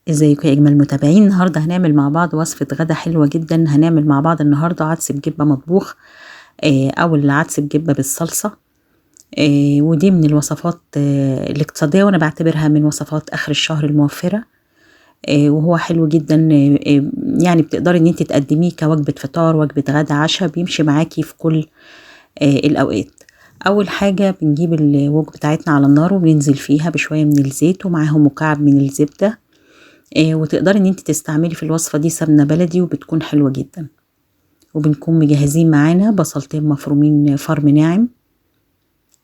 ازيكم يا اجمل متابعين. النهارده هنعمل مع بعض وصفه غدا حلوه جدا. هنعمل مع بعض النهارده عدس بجبه مطبوخ، او العدس بجبه بالصلصه. ودي من الوصفات الاقتصاديه، وانا بعتبرها من وصفات اخر الشهر الموفره. وهو حلو جدا. يعني بتقدري ان انت تقدميه كوجبه فطار، وجبه غدا، عشاء، بيمشي معاكي في كل الاوقات. اول حاجه بنجيب الوك بتاعتنا على النار، وبننزل فيها بشويه من الزيت ومعاهم مكعب من الزبده. وتقدري ان انت تستعملي في الوصفة دي سمنة بلدي، وبتكون حلوة جدا. وبنكون مجهزين معانا بصلتين مفرومين فرم ناعم،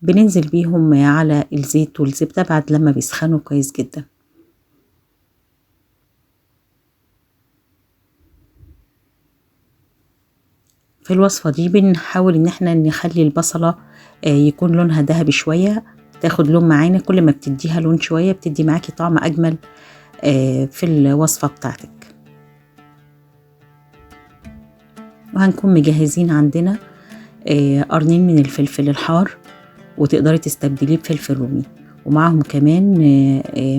بننزل بيهم على الزيت والزبدة بعد لما بيسخنوا كويس جدا. في الوصفة دي بنحاول ان احنا نخلي البصلة يكون لونها ذهبي شوية، تاخد لون معانا. كل ما بتديها لون شوية بتدي معاكي طعم اجمل في الوصفة بتاعتك. وهنكون مجهزين عندنا قرنين من الفلفل الحار، وتقدري تستبدليه بفلفل رومي، ومعهم كمان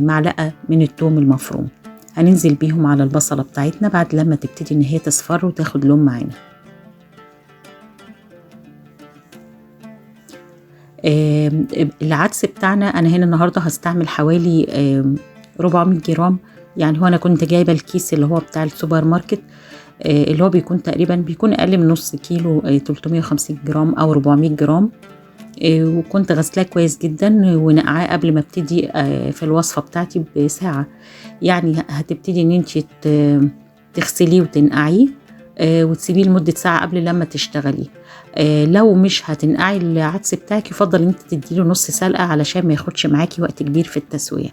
معلقة من الثوم المفروم. هننزل بيهم على البصلة بتاعتنا بعد لما تبتدي ان هي تصفر وتاخد لون معانا. العدس بتاعنا انا هنا النهارده هستعمل حوالي 400 جرام. يعني هو انا كنت جايبه الكيس اللي هو بتاع السوبر ماركت، اللي هو بيكون تقريبا بيكون اقل من نص كيلو، 350 جرام او 400 جرام. وكنت غسلاه كويس جدا ونقعاه قبل ما ابتدي في الوصفة بتاعتي بساعة. يعني هتبتدي ان انت تغسليه وتنقعيه، وتسيبيه لمدة ساعة قبل لما تشتغلي. لو مش هتنقعي العدس بتاعك يفضل ان انت تديله نص سلقة علشان ما ياخدش معاكي وقت كبير في التسوية.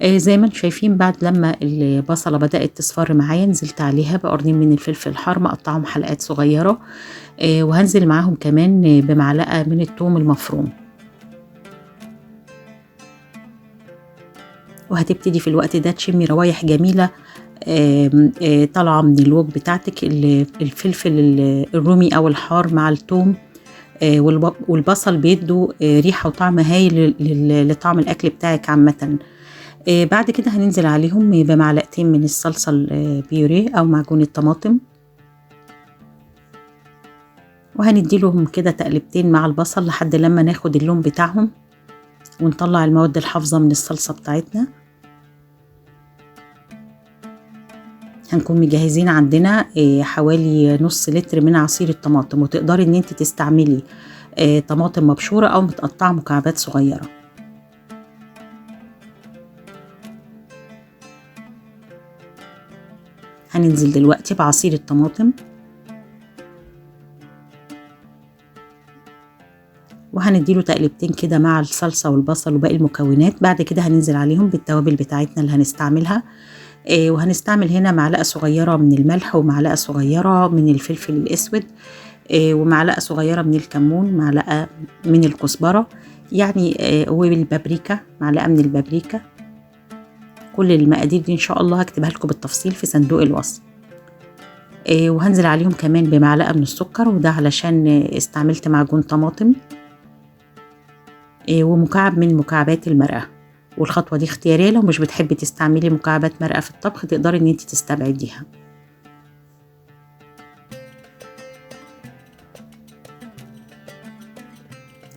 زي ما انتم شايفين بعد لما البصلة بدأت تصفر معايا، نزلت عليها بقرنين من الفلفل الحار مقطعهم حلقات صغيرة. وهنزل معاهم كمان بمعلقة من الثوم المفروم. وهتبتدي في الوقت ده تشمي روايح جميلة طالعة من الوك بتاعتك، الفلفل الرومي أو الحار مع الثوم والبصل بيدوا ريحة وطعم هايل لطعم الأكل بتاعك عامة. بعد كده هننزل عليهم بمعلقتين من الصلصة البيوريه أو معجون الطماطم، وهنديلهم كده تقلبتين مع البصل لحد لما ناخد اللون بتاعهم، ونطلع المواد الحافظة من الصلصة بتاعتنا. هنكون مجهزين عندنا حوالي نص لتر من عصير الطماطم، وتقدري ان انت تستعملي طماطم مبشورة او متقطعة مكعبات صغيرة. هننزل دلوقتي بعصير الطماطم، وهنديله تقلبتين كده مع الصلصة والبصل وباقي المكونات. بعد كده هننزل عليهم بالتوابل بتاعتنا اللي هنستعملها. وهنستعمل هنا معلقة صغيرة من الملح، ومعلقة صغيرة من الفلفل الأسود، ومعلقة صغيرة من الكمون، معلقة من الكزبرة يعني، والبابريكا، معلقة من البابريكا. كل المقادير دي إن شاء الله هكتبها لكم بالتفصيل في صندوق الوصف. وهنزل عليهم كمان بمعلقة من السكر، وده علشان استعملت معجون طماطم، ومكعب من مكعبات المرقة. والخطوة دي اختيارية، لو مش بتحبي تستعملي مكعبات مرقة في الطبخ تقدري ان انت تستبعديها.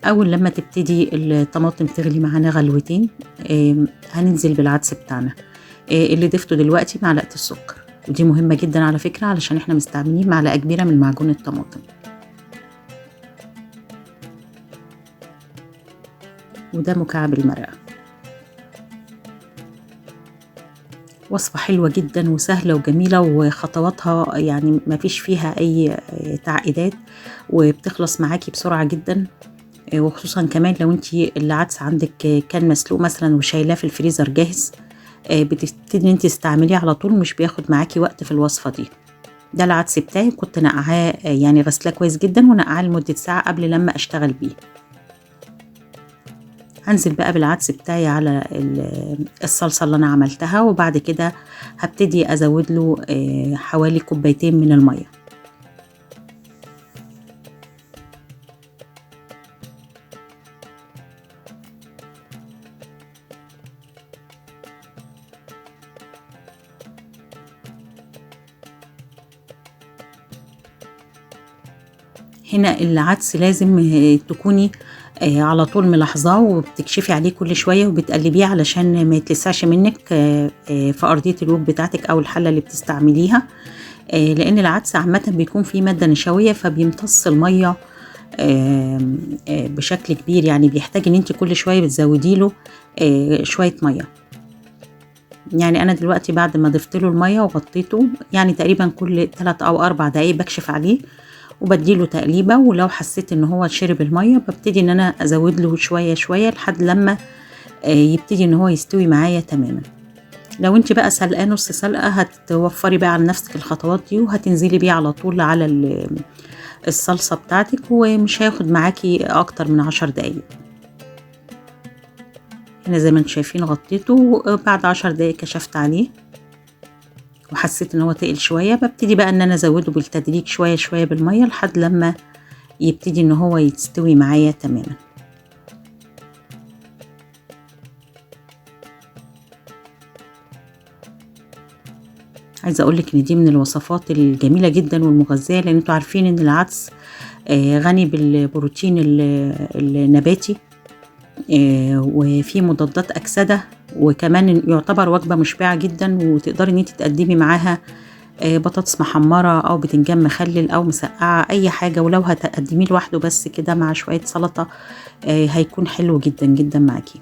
اول لما تبتدي الطماطم تغلي معانا غلوتين، هننزل بالعدس بتاعنا. اللي ضفته دلوقتي معلقة السكر، ودي مهمة جدا على فكرة علشان احنا مستعملين معلقة كبيرة من معجون الطماطم. وده مكعب المرقة. وصفة حلوة جدا وسهلة وجميلة، وخطواتها يعني ما فيش فيها أي تعقيدات، وبتخلص معاكي بسرعة جدا. وخصوصا كمان لو انتي العدس عندك كان مسلوق مثلا وشايلاه في الفريزر جاهز، بتبتدي انتي تستعمليه على طول، مش بياخد معاكي وقت في الوصفة دي. ده العدس بتاعي كنت نقعاه، يعني غسلاه كويس جدا ونقعاه لمدة ساعة قبل لما اشتغل بيه. هنزل بقى بالعدس بتاعي على الصلصة اللي انا عملتها، وبعد كده هبتدي ازود له حوالي كوبايتين من المية. هنا العدس لازم تكوني على طول ملاحظاه وبتكشفي عليه كل شوية وبتقلبيه علشان ما يتلسعش منك في أرضية الوك بتاعتك أو الحلة اللي بتستعمليها، لأن العدس عامة بيكون فيه مادة نشوية فبيمتص المية بشكل كبير، يعني بيحتاج ان انت كل شوية بتزودي له شوية مية. يعني انا دلوقتي بعد ما ضفت له المية وغطيته يعني تقريبا كل 3 أو 4 دقايق بكشف عليه وبديله تقليبة، ولو حسيت ان هو شرب المية ببتدي ان انا ازود له شوية شوية لحد لما يبتدي ان هو يستوي معايا تماما. لو انت بقى سلقاه نص سلقة هتوفري بقى على نفسك الخطوات دي وهتنزلي بيه على طول على الصلصة بتاعتك ومش هياخد معاكي اكتر من 10 دقايق. هنا زي ما انتم شايفين غطيته، بعد 10 دقايق كشفت عليه وحسيت ان هو تقل شوية، ببتدي بقى ان انا ازوده بالتدريج شوية شوية بالمية لحد لما يبتدي ان هو يستوي معايا تماما. عايزه اقولك ان دي من الوصفات الجميله جدا والمغذيه، لان انتوا عارفين ان العدس غني بالبروتين النباتي وفيه مضادات اكسده، وكمان يعتبر وجبه مشبعه جدا، وتقدري ان انت تقدمي معاها بطاطس محمره او بتنجان مخلل او مسقعه اي حاجه، ولو هتقدميه لوحده بس كده مع شويه سلطه هيكون حلو جدا جدا معاكي.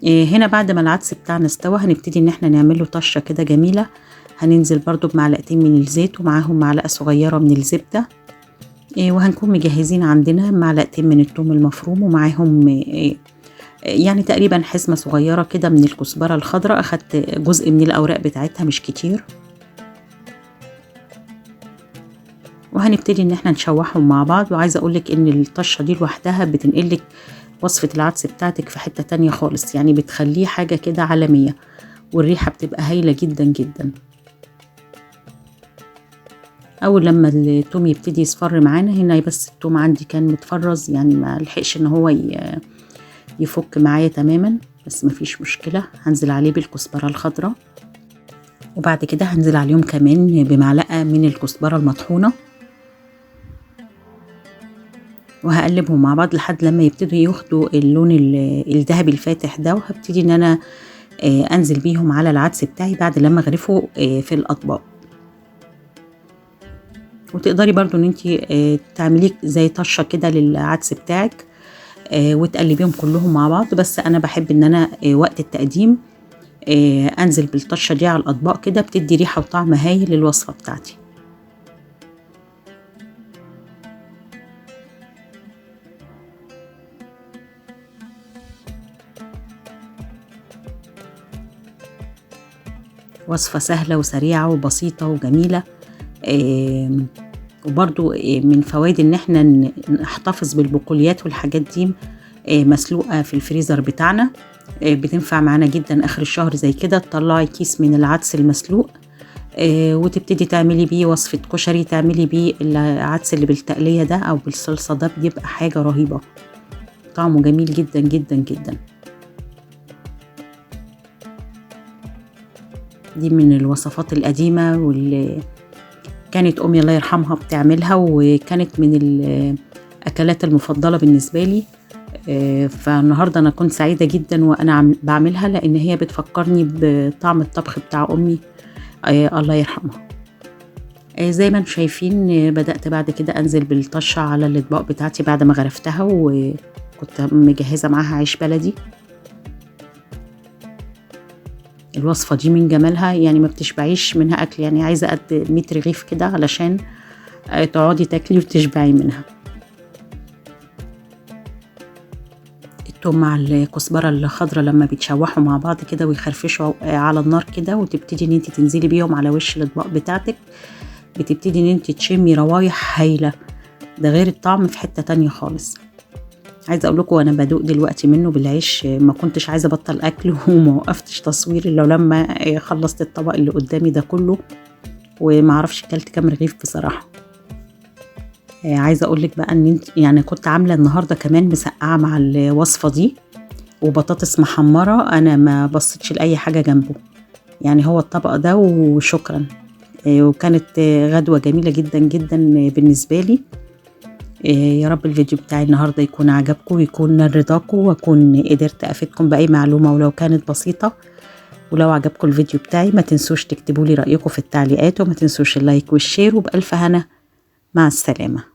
هنا بعد ما العدس بتاعنا استوى هنبتدي ان احنا نعمل له طشه كده جميله. هننزل برضو بمعلقتين من الزيت ومعاهم معلقه صغيره من الزبده، وهنكون مجهزين عندنا معلقتين من الثوم المفروم ومعاهم يعني تقريبا حزمه صغيره كده من الكزبره الخضراء، اخدت جزء من الاوراق بتاعتها مش كتير، وهنبتدي ان احنا نشوحهم مع بعض. وعايزه اقولك ان الطشه دي لوحدها بتنقلك وصفه العدس بتاعتك في حته تانية خالص، يعني بتخليه حاجه كده عالميه، والريحه بتبقى هايله جدا جدا. اول لما التوم يبتدي يصفر معانا، هنا بس التوم عندي كان متفرز يعني ما لحقش ان هو يفك معايا تماما، بس مفيش مشكله. هنزل عليه بالكزبره الخضراء، وبعد كده هنزل عليهم كمان بمعلقه من الكزبره المطحونه، وهقلبهم مع بعض لحد لما يبتدوا ياخدوا اللون الذهبي الفاتح ده، وهبتدي ان انا انزل بيهم على العدس بتاعي بعد لما اغرفه في الاطباق. وتقدري برضو ان انتي تعمليه زي طشه كده للعدس بتاعك وتقلبيهم كلهم مع بعض، بس انا بحب ان انا وقت التقديم انزل بالطشه دي على الاطباق كده، بتدي ريحه وطعم هايل للوصفه بتاعتي. وصفه سهله وسريعه وبسيطه وجميله، وبرضو من فوائد ان احنا نحتفظ بالبقوليات والحاجات دي مسلوقة في الفريزر بتاعنا، بتنفع معانا جدا اخر الشهر. زي كده تطلعي كيس من العدس المسلوق وتبتدي تعملي بيه وصفة كشري، تعملي بيه العدس اللي بالتقلية ده او بالصلصة ده، بيبقى حاجة رهيبة، طعمه جميل جدا جدا جدا. دي من الوصفات القديمة واللي كانت أمي الله يرحمها بتعملها، وكانت من الأكلات المفضلة بالنسبة لي. فالنهاردة أنا كنت سعيدة جدا وأنا بعملها، لأن هي بتفكرني بطعم الطبخ بتاع أمي الله يرحمها. زي ما انتم شايفين بدأت بعد كده أنزل بالطشة على الأطباق بتاعتي بعد ما غرفتها، وكنت مجهزة معاها عيش بلدي. الوصفة دي من جمالها يعني ما بتشبعيش منها أكل، يعني عايزة قد 100 رغيف كده علشان تقعدي تاكلي وتشبعي منها. التوم مع الكزبرة الخضراء لما بيتشوحوا مع بعض كده ويخرفشوا على النار كده، وتبتدي ان انت تنزلي بيهم على وش الاطباق بتاعتك، بتبتدي ان انت تشمي روايح هايلة، ده غير الطعم في حتة تانية خالص. عايزه اقول لكم وانا بدوق دلوقتي منه بالعيش ما كنتش عايزه ابطل اكل وما وقفتش تصوير الا لما خلصت الطبق اللي قدامي ده كله، وما اعرفش اكلت كام رغيف بصراحه. عايزه اقول لك بقى ان انت يعني كنت عامله النهارده كمان مسقعه مع الوصفه دي وبطاطس محمره، انا ما بصيتش لاي حاجه جنبه، يعني هو الطبق ده وشكرا. وكانت غدوه جميله جدا جدا بالنسبه لي. يا رب الفيديو بتاعي النهاردة يكون عجبكم ويكون نال رضاكم، وأكون قدرت أفيدكم بأي معلومة ولو كانت بسيطة. ولو عجبكم الفيديو بتاعي ما تنسوش تكتبوا لي رأيكم في التعليقات، وما تنسوش اللايك والشير، وبألف هنا، مع السلامة.